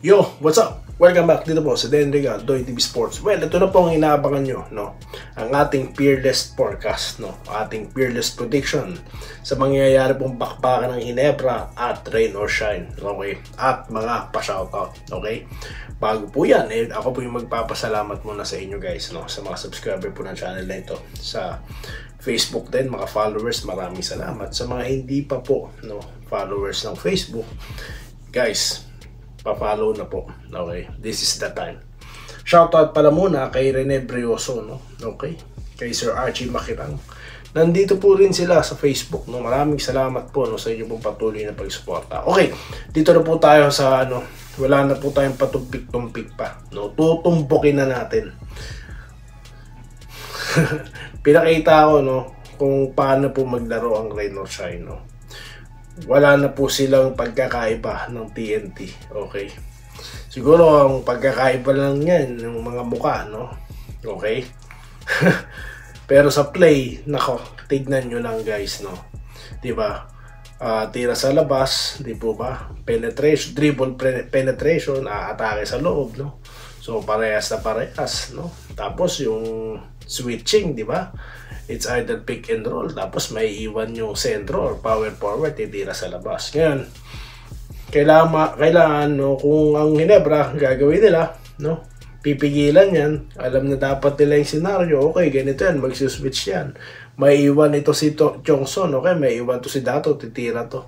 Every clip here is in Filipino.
Yo, what's up? Welcome back dito po sa Den Regal, Doy TV Sports. Well, ito na po ang inaabangan nyo, no? Ang ating peerless forecast, no? Ating peerless prediction sa mangyayari pong bakbakan ng Ginebra at rain or shine, okay? At mga pa-shoutout, okay? Bago po yan, ako po yung magpapasalamat muna sa inyo guys, no? Sa mga subscriber po ng channel na ito. Sa Facebook din, mga followers, maraming salamat. Sa mga hindi pa po, no? Followers ng Facebook, guys, pa-follow na po. Okay, this is the time. Shoutout pala muna kay Rene Brioso, no? Okay, kay Sir Archie Makirang. Nandito po rin sila sa Facebook, no? Maraming salamat po, no, sa inyo pong patuloy na pagsuporta. Okay, dito na po tayo sa wala na po tayong patumpik-tumpik pa, no? Tutumbukin na natin. Pinakita ko, no, kung paano po maglaro ang rain or shine, no? Wala na po silang pagkakaiba ng TNT, okay? Siguro ang pagkakaiba lang yan ng mga mukha, no? Okay? Pero sa play, nako, tignan nyo lang guys, no? Diba? Tira sa labas, di po ba? Penetration, dribble penetration, atake sa loob, no? So parehas na parehas, no? Tapos yung switching, di ba? It's either pick and roll, tapos may iwan yung sentro or power forward, titira sa labas. Ngayon, kailangan, no, kung ang Ginebra gagawin nila, no, pipigilan yan, alam na dapat nila yung senaryo, okay, ganito yan, mag-switch yan. May iwan ito si Chongson, okay, may iwan to si Dato, titira to.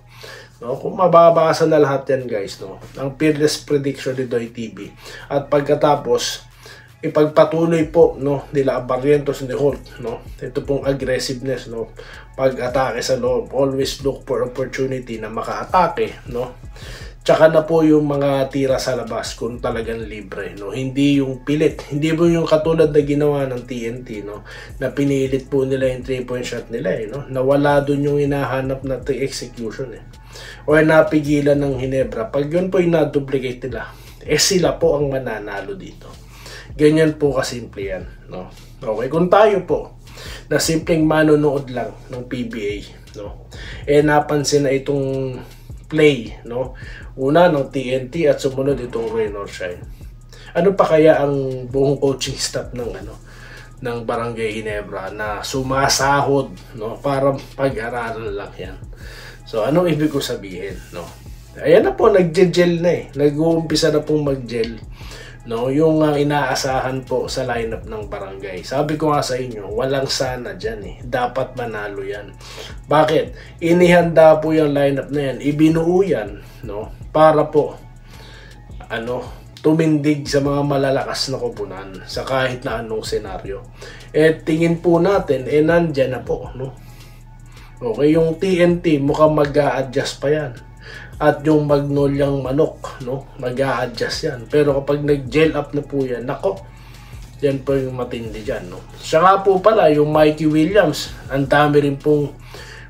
No, kung mababasa na lahat yan guys, no, ang peerless prediction ni Doy TV. At pagkatapos, ipagpatuloy po, no, nila Barrientos ni Holt, no, ito pong aggressiveness, no, pag-atake sa loob, always look for opportunity na maka-atake, no, tsaka na po yung mga tira sa labas kung talagang libre, no, hindi yung pilit, hindi po yung katulad na ginawa ng TNT, no, na pinilit po nila yung 3-point shot nila, no, nawala dun yung hinahanap na execution, or napigilan ng Ginebra. Pag yun po yung na-duplicate nila, sila po ang mananalo dito. Ganyan po kasimple yan, no? Okay, kung tayo po na simpleng manonood lang ng PBA, no, napansin na itong play, no, una ng TNT at sumunod itong rain or shine, ano pa kaya ang buong coaching staff ng ng Barangay Ginebra na sumasahod, no, para pag-aralan lang yan? So anong ibig ko sabihin, no? Ayan na po, nag-gel na nag-uumpisa na pong mag-gel, no, yung inaasahan po sa lineup ng barangay. Sabi ko nga sa inyo, walang sana dyan dapat manalo yan. Bakit? Inihanda po yung lineup na yan, ibinuo yan, no, para po tumindig sa mga malalakas na koponan sa kahit na anong senaryo. Tingin po natin, nandyan na po, no. Okay, yung TNT mukhang mag-a-adjust pa yan. At yung Magnoliang Manok, no, mag-a-adjust yan. Pero kapag nag-gel up na po yan, nako, yan po yung matindi dyan, no. Siya nga po pala, yung Mikey Williams, ang dami rin pong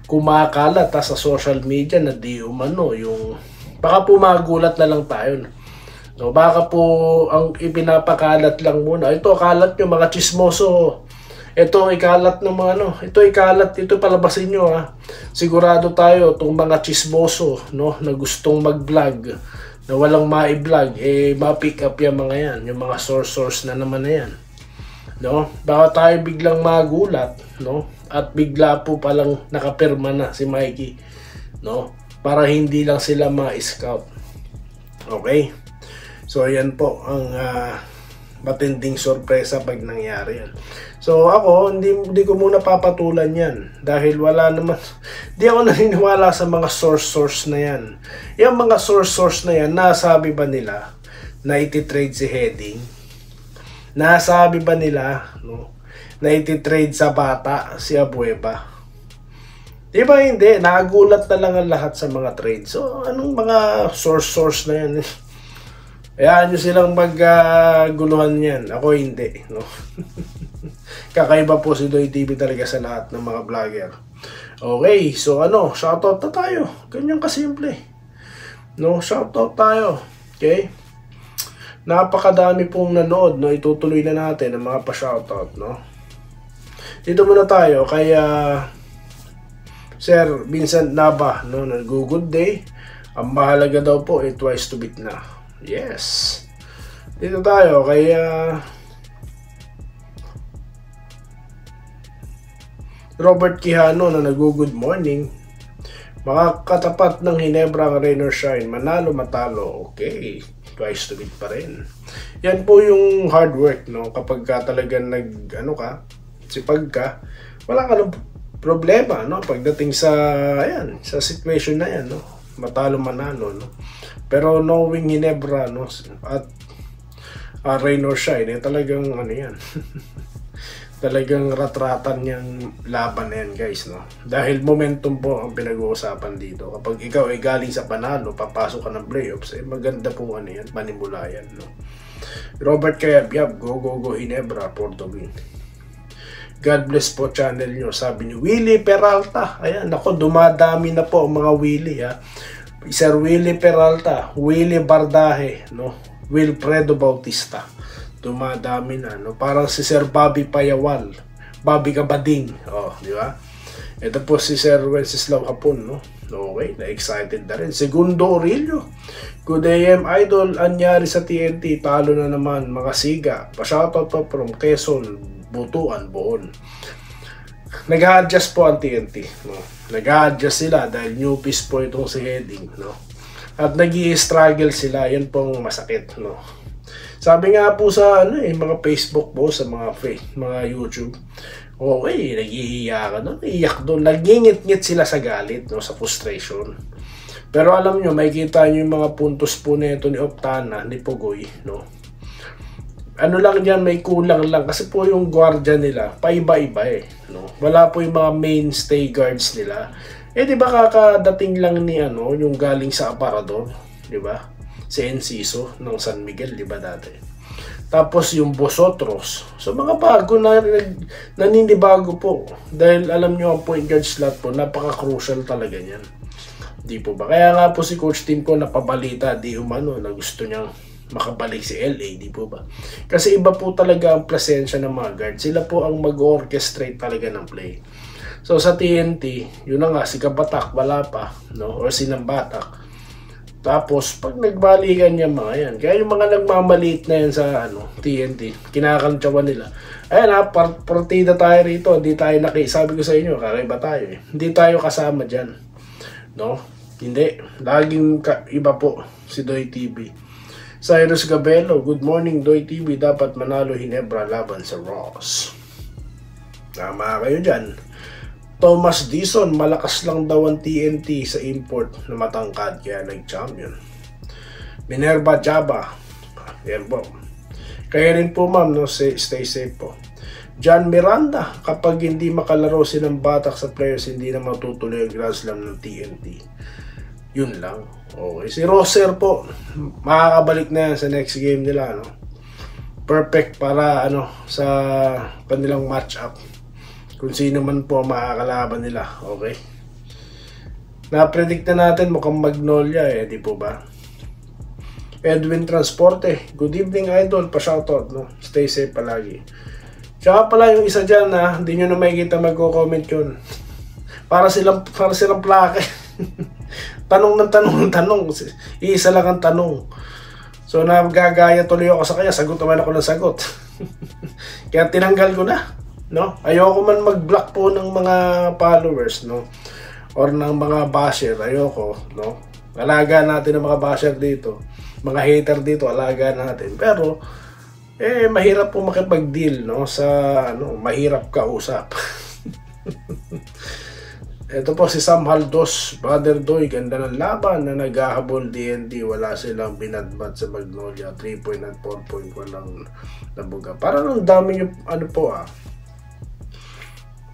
kumakalat sa social media na di umano, yung baka po magulat na lang tayo, no. Baka po ang ipinapakalat lang muna, ito kalat nyo mga chismoso, ito ikalat ng mga ito ikalat, ito palabasin nyo Sigurado tayo itong mga chismoso, no, na gustong mag-vlog na walang ma-vlog, ma-pick up yung mga yan, yung mga source na naman na yan, no. Baka tayo biglang magulat, no, at bigla po palang nakapirma na si Mikey, no, para hindi lang sila ma-scout. Okay, so ayan po ang matinding sorpresa pag nangyari yan. So ako, hindi ko muna papatulan yan dahil wala naman, di ako naniniwala sa mga source na yan. Yung mga source na yan, nasabi ba nila na iti-trade si Heading? Nasabi ba nila, no, na iti-trade sa bata si Abueva? Di ba hindi? Nagulat na lang ang lahat sa mga trade. So anong mga source na yan? Hayaan nyo silang magguluhan yan. Ako hindi, no. Kakaiba po si Doy TV talaga sa lahat ng mga vlogger. Okay, so shoutout na tayo. Ganyan kasimple, no, shoutout tayo. Okay, napakadami pong nanood, no. Itutuloy na natin ang mga pa-shoutout, no. Dito muna tayo kay Sir Vincent Nava, no, nag-good day. Ang mahalaga daw po twice to beat na. Yes. Dito tayo kay Robert Quijano na nag-good morning. Mga katapat ng Ginebra ang rain or shine. Manalo, matalo. Okay. Twice to beat pa rin. Yan po yung hard work, no? Kapag ka talagang sipag ka, wala ka ng problema, no? Pagdating sa, sa situation na yan, no? Matalo, manalo, no? Pero knowing Ginebra, no? At rain or shine, talagang yan. Talagang ratratan niyang laban na yan, guys, no? Dahil momentum po ang pinag-uusapan dito. Kapag ikaw ay galing sa panalo, papasok ka ng playoffs, maganda po yan, panimula yan, no? Robert Kayabyab, go Ginebra for the win. God bless po channel nyo. Sabi ni Willie Peralta. Ayan, ako, dumadami na po ang mga Willie, ha? Sir Willie Peralta, Willie Bardahe, no? Wilfredo Bautista. Dumadami na, no? Parang si Sir Bobby Payawal, Bobby Kabading, di ba? Ito po si Sir Wenceslao Hapon, no? Okay, na-excited na rin. Segundo Aurelio, good AM idol, anyari sa TNT, talo na naman, mga siga. Pa-shoutout po from Quezon, Butuan, Bohol. Nag-a-adjust po ang TNT, no? Nag-a-adjust sila dahil new piece po itong si Heading, no? At nag-i-struggle sila, yan pong masakit, no? Sabi nga po sa mga Facebook po, sa mga YouTube, okay, naghihiya ka doon, iyak doon, nagingit-ngit sila sa galit, no, sa frustration. Pero alam nyo, makikita nyo yung mga puntos po nito ni Optana, ni Pugoy, no. Ano lang yan, may kulang lang kasi po yung guardian nila, paiba-iba no. Wala po yung mga mainstay guards nila. Di ba kakadating lang ni yung galing sa Aparador, di ba? Si Enciso ng San Miguel, di ba dati? Tapos yung Bosotros. So mga bago na naninibago po. Dahil alam nyo ang point guard slot po, napaka-crucial talaga niyan. Di po ba? Kaya nga po si Coach Tim ko napabalita, di umano, na gusto niyang makabalik si LA, di po ba? Kasi iba po talaga ang presensya ng mga guard. Sila po ang mag-orchestrate talaga ng play. So sa TNT, yun na nga, si Kabatak, wala pa, no? Or si Nambatak. Tapos, pag nagbalikan niya mga yan, kaya yung mga nagmamaliit na yan sa TNT, kinakantsawan nila. Ayan ha, partida tayo rito, hindi tayo sabi ko sa inyo, kakaiba tayo Hindi tayo kasama dyan. No? Hindi. Laging iba po si Doy TV. Cyrus Gabello, good morning Doy TV, dapat manalo Ginebra laban sa Ross. Tama kayo dyan. Thomas Dison, malakas lang daw ang TNT sa import na matangkad kaya nag-champion. Minerva Jaba, yan po. Kaya rin po ma'am, no, stay safe po. John Miranda, kapag hindi makalaro silang Batak sa players, hindi na matutuloy ang Grand Slam ng TNT. Yun lang. Okay. Si Roser po, makakabalik na yan sa next game nila, no? Perfect para sa kanilang match-up. Kung sino man po makakalaban nila, okay? Na-predict na natin mukhang Magnolia di po ba? Edwin Transporte, good evening idol, pa-shoutout, no? Stay safe palagi. Tsaka pala yung isa dyan hindi nyo na makikita magko-comment yun. Para silang plake. Tanong ng tanong. Iisa lang ang tanong. So nagagaya tuloy ako sa kanya, sagot naman ako ng sagot. Kaya tinanggal ko na. No? Ayoko man mag-block po ng mga followers, no? Or ng mga basher, ayoko, no? Alaga natin ang mga basher dito. Mga hater dito, alaga natin. Pero mahirap po makipag-deal, no? Sa mahirap kausap. Ito po si Sam Haldos, Brother Doy, ganda ng laban na naghahabol DND, wala silang binadmat sa Magnolia, 3 point at 4 point walang nabuga. Parang ang dami yung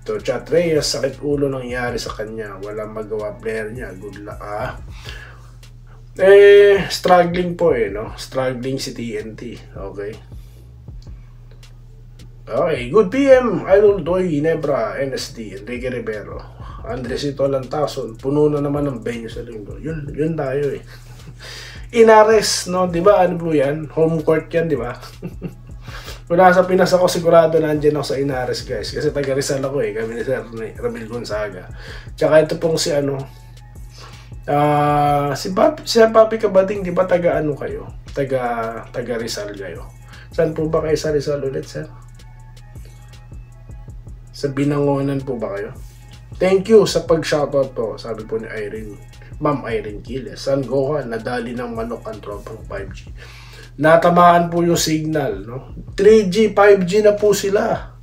to Chat Reyes, sakit ulo nangyari sa kanya, walang magawa player niya, good luck struggling po no? Struggling si TNT, okay? Okay, good PM, Idol Doy, Ginebra, NSD, Enrique Rivero, Andresito Lantason, puno na naman ng venue sa linggo. Yun tayo Inares, no? Diba, ano po yan? Home court yan, diba? Wala sa Pinas ako, sigurado nandiyan ako sa Inares, guys. Kasi taga Rizal ako kami ni Sir Ramil Gonzaga. Tsaka ito pong si Papi Kabading, di ba taga kayo? taga Rizal kayo. Saan po ba kayo sa Rizal ulit, sir? Sa Binangonan po ba kayo? Thank you sa pag-shoutout po, sabi po ni Irene. Ma'am Irene Quiles. San Gohan, nadali ng manok ang tropang 5G. Natamaan po yung signal, no? 3G, 5G na po sila.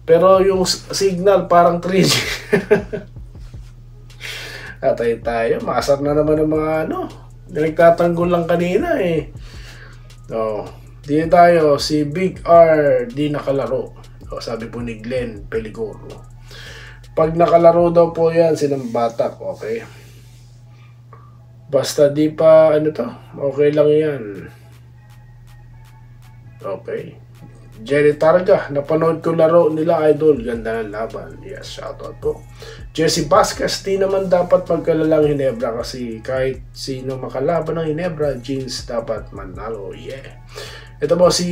Pero yung signal parang 3G. Atay tayo, maasar na naman ng mga nagtatanggol lang kanina eh. Oh, di tayo, si Big R di nakalaro. Sabi po ni Glenn Peligoro. Pag nakalaro daw po yan, sinambatak, okay? Basta di pa, okay lang yan. Okay. Jerry Targa, napanood ko laro nila, idol. Ganda ng laban. Yes, shoutout po. Jesse Vasquez, di naman dapat magkalalang Hinebra kasi kahit sino makalaban ng Hinebra, Jeans dapat manalo. Yeah. Ito po si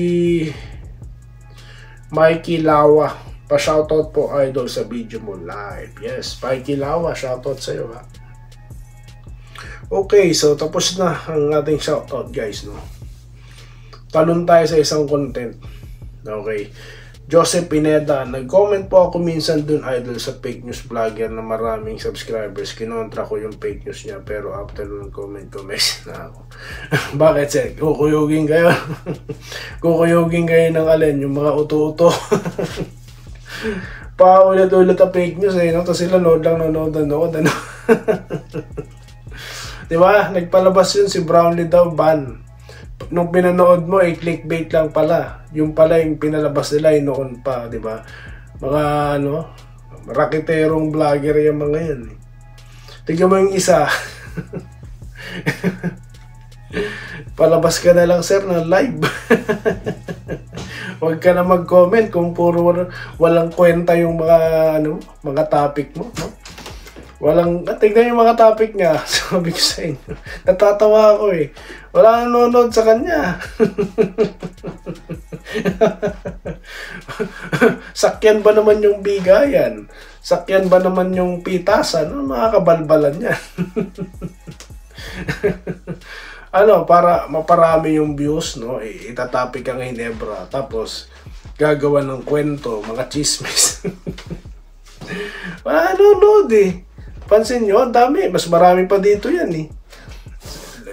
Mikey Lawa. Pa-shoutout po, idol, sa video mo live. Yes, Mikey Lawa, shoutout sa'yo, ha. Okay, so tapos na ang ating shoutout, guys, no? Talon tayo sa isang content. Okay. Joseph Pineda, nag-comment po ako minsan dun, idol, sa fake news vlogger na maraming subscribers. Kinontra ko yung fake news niya, pero after nung comment ko, message na ako. Bakit, sir? Kukuyugin kayo? Kukuyugin kayo ng alin? Yung mga uto-uto. Paulit-ulit ang fake news eh, no? Tapos sila nanood. Diba? Nagpalabas yun si Brownlee daw, ban. Nung pinanood mo, clickbait lang pala. Yung pala yung pinalabas nila, noon pa, di ba? Mga, rakiterong vlogger yung mga yan. Tignan mo yung isa. Palabas ka na lang, sir, na live. Huwag ka na mag-comment kung puro walang kwenta yung mga topic mo, no? Tignan yung mga topic niya. Sabi ko sa inyo. Natatawa ako eh. Wala nanonood sa kanya. Sakyan ba naman yung bigayan? Sakyan ba naman yung pitasan? Mga kabalbalan yan. Para maparami yung views, no? Itatapik ang Hinebra. Tapos, gagawa ng kwento, mga chismis. Wala nanonood eh. Pansin nyo, ang dami. Mas marami pa dito yan eh.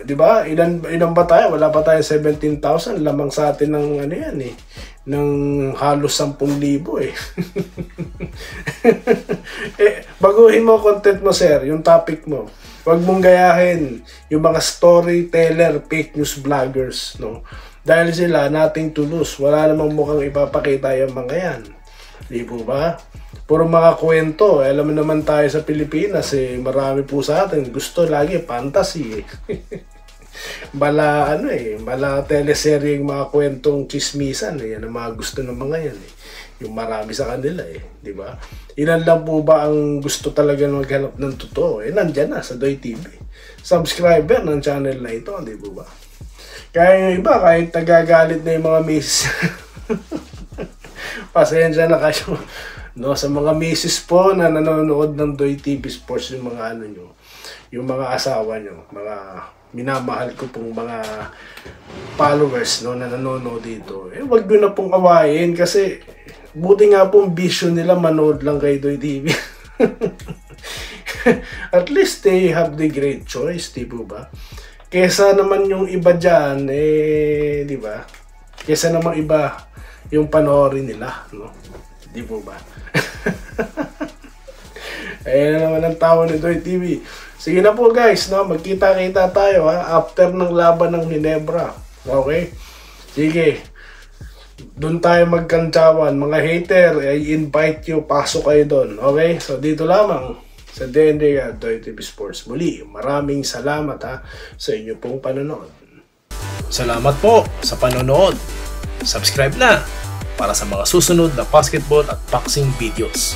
Diba? Ilan ba tayo? Wala pa tayo 17,000. Lamang sa atin ng yan eh. Ng halos 10,000 eh. Baguhin mo content mo, sir. Yung topic mo. Huwag mong gayahin yung mga storyteller, fake news vloggers, no? Dahil sila, nothing to lose. Wala namang mukhang ipapakita yung mga yan. Di po ba? Puro mga kwento. Alam mo naman tayo sa Pilipinas, marami po sa atin. Gusto lagi, fantasy. Bala teleserye yung mga kwentong chismisan. Yan ang mga gusto ng mga yan. Yung marami sa kanila di ba? Ilan lang po ba ang gusto talaga maghanap ng totoo? Nandyan na sa Doy TV. Subscriber ng channel na ito, di ba? Kaya yung iba, kahit nagagalit na yung mga miss. Pasensya na kayo. No, sa mga misis po na nanonood ng Doy TV Sports, yung mga yung mga asawa nyo, mga minamahal ko pong mga followers, no, na nanonood dito. Wag nyo na pong awayin kasi buti nga pong vision nila manood lang kay Doy TV. At least they have the great choice, di ba? Kesa naman yung iba dyan, di ba? Kesa naman iba yung panoorin nila, no? Di ba? Ayan na naman ang tawa ni Doy TV. Sige na po guys, no? Magkita-kita tayo after ng laban ng Hinebra. Okay? Sige. Doon tayo magkantsawan. Mga hater, I invite you, pasok kayo doon. Okay? So dito lamang sa DND Doy TV Sports. Muli, maraming salamat sa inyo pong panonood. Salamat po sa panonood. Subscribe na para sa mga susunod na basketball at boxing videos.